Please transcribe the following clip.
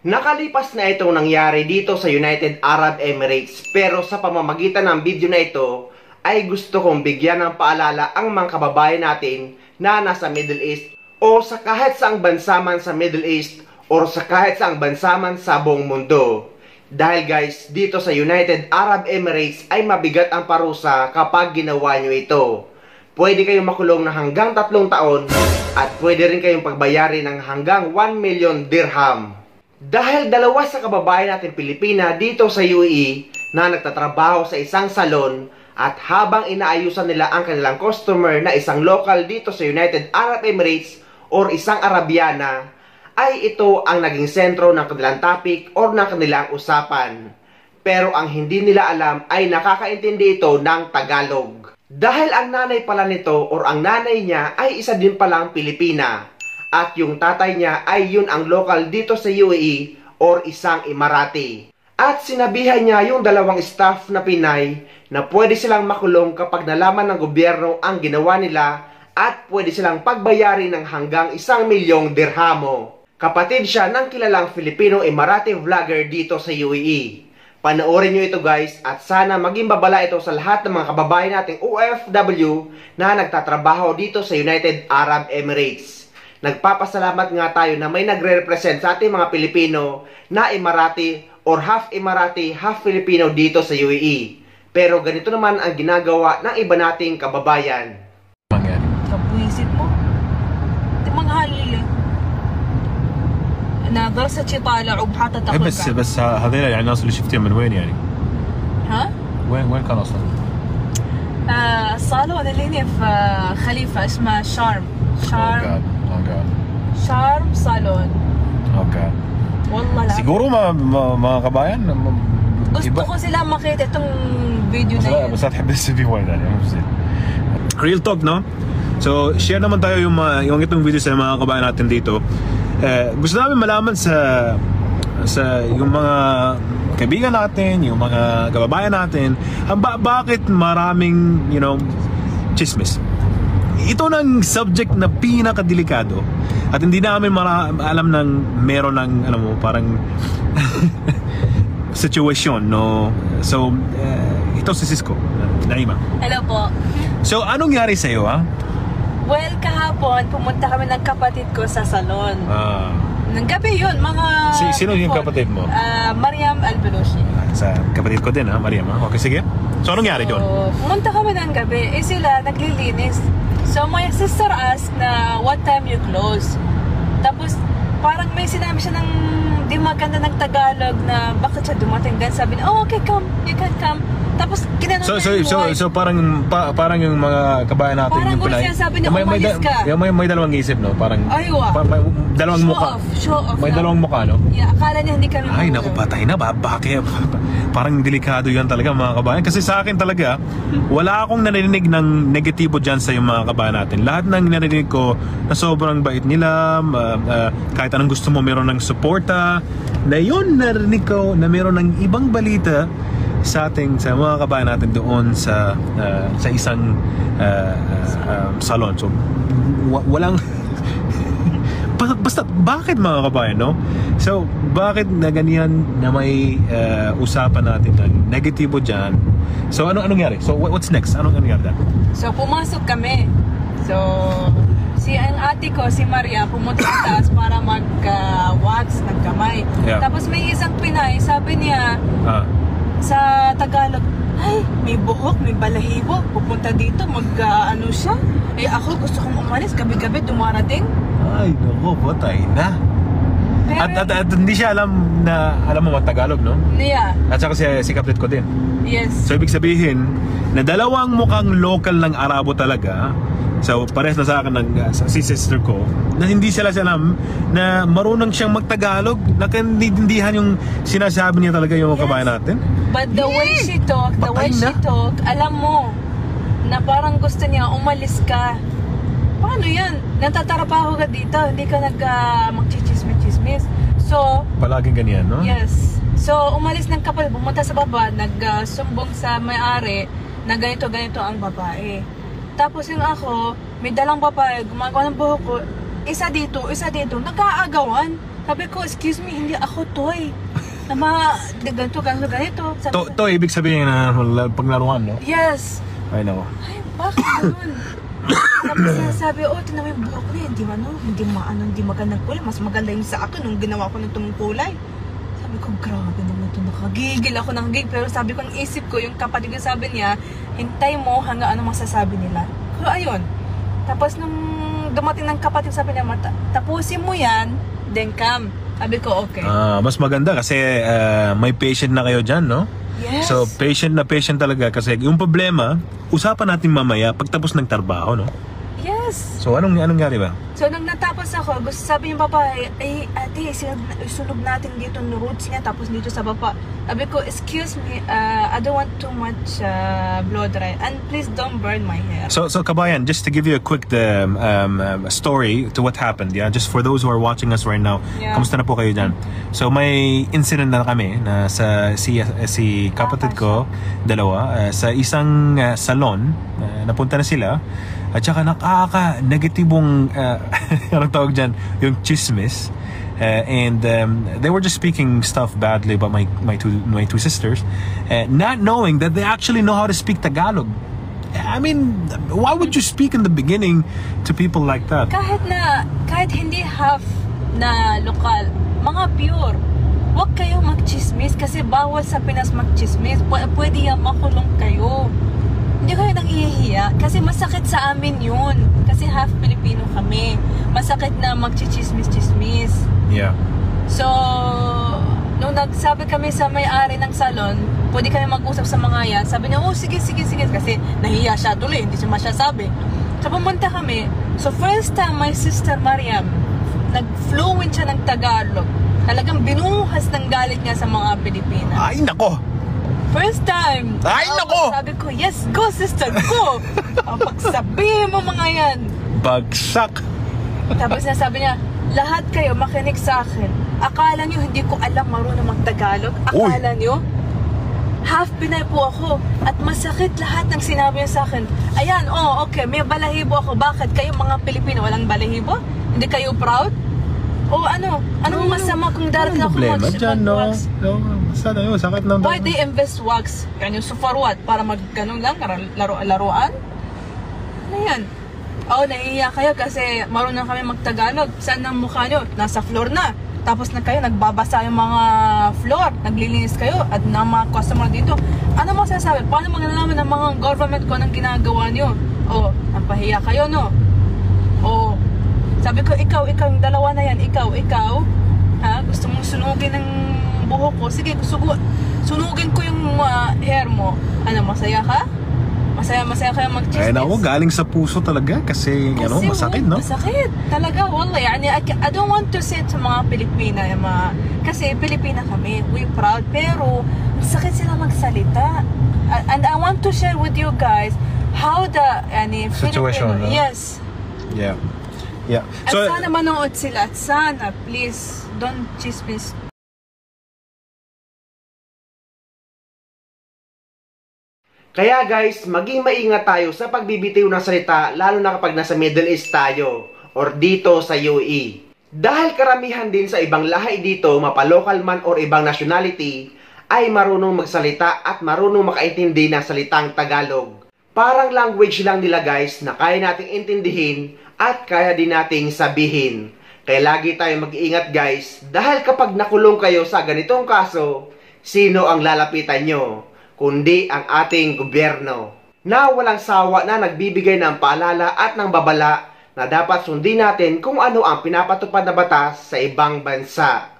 Nakalipas na itong nangyari dito sa United Arab Emirates, pero sa pamamagitan ng video na ito ay gusto kong bigyan ng paalala ang mga kababayan natin na nasa Middle East o sa kahit saang bansa man sa Middle East o sa kahit saang bansa man sa buong mundo. Dahil guys, dito sa United Arab Emirates ay mabigat ang parusa kapag ginawa nyo ito. Pwede kayong makulong ng hanggang 3 taon at pwede rin kayong pagbayarin ng hanggang 1 million dirham. Dahil dalawa sa kababayan natin Pilipina dito sa UAE na nagtatrabaho sa isang salon at habang inaayusan nila ang kanilang customer na isang local dito sa United Arab Emirates or isang Arabiana, ay ito ang naging sentro ng kanilang topic or ng kanilang usapan. Pero ang hindi nila alam ay nakakaintindi ito ng Tagalog. Dahil ang nanay pala nito or ang nanay niya ay isa din palang Pilipina. At yung tatay niya ay yun ang local dito sa UAE or isang Emirati. At sinabihan niya yung dalawang staff na Pinay na pwede silang makulong kapag nalaman ng gobyerno ang ginawa nila at pwede silang pagbayarin ng hanggang 1 milyong dirhamo. Kapatid siya ng kilalang Filipino Emirati vlogger dito sa UAE. Panoorin nyo ito guys at sana maging babala ito sa lahat ng mga kababayan nating OFW na nagtatrabaho dito sa United Arab Emirates. Nagpapasalamat nga tayo na may nagre-represent sa ating mga Pilipino na Emirati or half Emirati, half Filipino dito sa UAE. Pero ganito naman ang ginagawa ng iba nating kababayan. Kabuisit mo? Di manghalil eh. أنا درستي طالع وبحاطة تاخذ بس هذول يعني الناس اللي شفتيهم من وين يعني؟ ها؟ وين كان اصلا؟ الصالون اللي هنا في خليفة اسمه شارم شارم صالون. اوكي والله لا siguro mga kabayan gusto ko sila makita itong video na yun. basta تحب السبي وين يعني real talk no? So share naman tayo yung itong video sa mga kabayan natin dito. Gusto namin malaman sa yung mga kaibigan natin, yung mga kababayan natin, bakit maraming, chismis. Ito ng subject na pinakadelikado at hindi namin alam ng meron ng, parang situation, no? So, ito si Cisco, Naima. Hello po. So, anong nangyari sa'yo, ha? Well, kahapon, pumunta kami ng kapatid ko sa salon. Nang gabi yun, mga... Sino yung kapatid mo? Mariam Albelushi. Sa kapatid ko din, ha? Mariam, ha? Okay, sige. So, anong nangyari doon? Pumunta kami ng gabi. Sila, naglilinis. So, my sister asked na, what time you close? Tapos, parang may sinabi siya ng di maganda ng Tagalog na bakit siya dumating din. Sabi niya, oh, okay, come. You can come. Tapos, kinanong so parang yung mga kabayan natin parang yung Pinay. Parang sabi niya, umalis ka. May dalawang isip, no? Parang, dalawang mukha. Show off. May dalawang mukha, no? Yeah, akala niya hindi kami Ay, naku, patay na ba? Bakit? Parang delikado yan talaga, mga kabayan. Kasi sa akin talaga, wala akong narinig ng negatibo dyan sa yung mga kabayan natin. Lahat ng narinig ko na sobrang bait nila, kahit anong gusto mo, meron ng suporta. Na yun, narinig ko na meron ng ibang balita sa mga kabayan natin doon sa isang salon. So, walang... Basta, bakit mga kabayan, no? So, bakit na ganyan na may usapan natin ng negatibo dyan? So, anong nangyari? So, what's next? Anong nangyari dyan? So, pumasok kami. So, ang ate ko, si Maria, pumunta sa taas para mag-wax ng kamay. Yeah. Tapos may isang Pinay, sabi niya sa Tagalog, ay, may buhok, may balahibo, pupunta dito, ano siya? Eh ako, gusto kong umalis, gabi-gabi dumarating. Ay, naku, patay na. At hindi siya alam mo mag-Tagalog, no? Yeah. At saka si kapatid ko din. Yes. So, ibig sabihin, na dalawang mukhang local ng Arabo talaga. So, parehas na sa akin si sister ko, na hindi sila alam na marunong siyang mag-Tagalog, nakaintindihan yung sinasabi niya talaga yung kabayan natin. But the way she talk, alam mo, na parang gusto niya, umalis ka. Paano yan? Natatrabaho ka dito, hindi ka mag-chismis-chismis. So, palaging ganyan, no? Yes. So, umalis ng kapal, bumunta sa baba, nagsumbong sa may-ari na ganito-ganito ang babae. Tapos yung ako, may dalang babae, gumagawa ng buhok ko, isa dito, nag-aagawan. Sabi ko, excuse me, hindi ako toy. Na ganito. Sabi ko, To ibig sabihin na paglaruan, no? yes. Ay, nako. Ay, bakit ganun? Tapos sabi, tinan mo yung buhok ko na, hindi magandang kulay. Mas maganda yung sa akin nung ginawa ko ng itong kulay. Sabi ko, grabe naman ito, nakagigil ako ng gig. Pero sabi ko, ang isip ko, yung kapatid ko sabi niya, hintay mo hanggang ano masasabi nila. So, ayun. Tapos nung dumating ng kapatid, sabi niya, tapusin mo yan, then come. Sabi ko, okay. Mas maganda kasi may patient na kayo dyan, no? Yes. So, patient na patient talaga kasi yung problema, usapan natin mamaya pagtapos ng trabaho, no? Yes. So, anong nangyari ba? So, nung natapos ako, gusto sabi yung babae, ate, sunog natin dito ng roots niya, tapos dito sa baba. Sabi ko, excuse me, I don't want too much blow dry, and please don't burn my hair. So kabayan, just to give you a quick story to what happened, yeah, just for those who are watching us right now, kamusta na po kayo dyan? So, may incident na kami na si kapatid ko, dalawa, sa isang salon, napunta na sila. At saka nakaka-negatibong anong tawag dyan, yung chismis. And they were just speaking stuff badly about my two sisters, not knowing that they actually know how to speak Tagalog. I mean, why would you speak in the beginning to people like that? Kahit hindi half na lokal, mga pure, huwag kayo magchismis kasi bawal sa Pinas magchismis. Pwede yan makulong kayo. Hindi kayo nang ihihiya kasi masakit sa amin yun. Kasi half Filipino kami. Masakit na magchichismis-chismis. Yeah. So, nung nagsabi kami sa may-ari ng salon, pwede kami mag-usap sa mga yan. Sabi niya, sige. Kasi nahiya siya tuloy, hindi siya masyasabi. So, pumunta kami. So, first time, my sister Mariam, nag-fluent siya ng Tagalog. Talagang binuhas ng galit niya sa mga Pilipina. Ay, nako! First time. Ay, nako! Sabi ko, yes, go sister, go! Pagsabihin mo mga yan. Bagsak! Tapos nasabi niya, lahat kayo makinig sa akin. Akala niyo hindi ko alam marunong mag-Tagalog? Akala niyo? Half Pinay po ako. At masakit lahat ng sinabi niya sa akin. Ayan, okay, may balahibo ako. Bakit? Kayo mga Pilipino, walang balahibo? Hindi kayo proud? O anong masama kung darating ako mag-wax? Sana yun, sakit lang. Why they invest wax? Ganyan, so for what? Para mag-ganun lang? Laruan? Ano yan? Nahihiya kayo kasi marunong kami mag-Tagalog. Saan ang mukha nyo? Nasa floor na. Tapos na kayo, nagbabasa yung mga floor. Naglilinis kayo at ng mga customer dito. Ano mo sasabi? Paano maglalaman ng mga government ko anong ginagawa nyo? Napahiya kayo, no? Sabi ko, ikaw, yung dalawa na yan, ikaw, gusto mong sunugin ng buhok ko? Sige, sunugin ko yung hair mo. Masaya ka? Masaya kayo mag-chismis? Ay, naku, galing sa puso talaga kasi masakit, no? Masakit. Talaga, wallah. I don't want to say to mga Pilipina, kasi Pilipina kami, we proud, pero masakit sila magsalita. And I want to share with you guys how the situation, Filipino, no? yes. Yeah. At sana manood sila. At sana, please, don't chismis. Kaya guys, maging maingat tayo sa pagbibitiw ng salita, lalo na kapag nasa Middle East tayo or dito sa UAE. Dahil karamihan din sa ibang lahi dito, mapalocal man or ibang nationality, ay marunong magsalita at marunong makaintindi ng salitang Tagalog. Parang language lang nila guys na kaya nating intindihin at kaya din nating sabihin. Kaya lagi tayo mag-iingat guys, dahil kapag nakulong kayo sa ganitong kaso, sino ang lalapitan nyo? Kundi ang ating gobyerno, na walang sawa na nagbibigay ng paalala at ng babala na dapat sundin natin kung ano ang pinapatupad na batas sa ibang bansa.